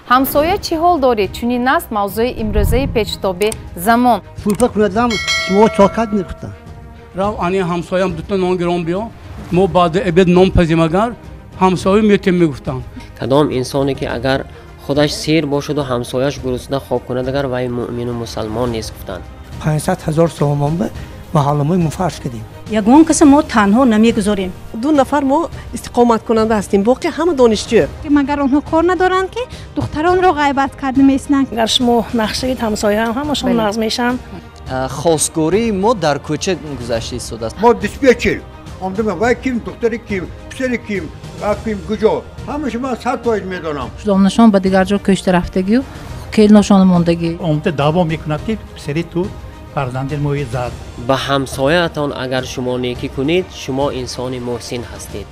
همسایه چی حال دارید؟ چنین است موضوع امروزه پیچ‌تابی زمان. سرفه کندم شما چاکت میگفتن. راو آنی همسایه‌ام دو تا نان گرم بیا. ما بعد ابد نام پزیم اگر همسایه میتیم میگفتن. کدام انسانی که اگر خودش سیر باشد و همسایه‌اش گرسنه خواب کند اگر وای مؤمن و مسلمان نیست گفتند. 500,000 تومان به محلمون مفرش کردیم. یگان کس ما تنها نمیگذاریم. 2 نفر ما استقامت کننده هستیم. باقی همه دانشجو. که مگر اونها کار ندارن که دختران رو غیبت کرده میسنن. اگر شما نقشه همسایه همشون نقض میشن. خواستگاری ما در کوچه گذشته شده است. ما دیسپچر آمدم وای کیم دختری کیم پسری کیم رفتیم کجا همش من 100 پایین میدونم. دامنشان به دیگر جا کشته رفتگی و کیلنشان ماندگی. آمده دعوا میکند که پسری تو فرزند موی زد. به همسایه‌تان اگر شما نیکی کنید شما انسان محسن هستید.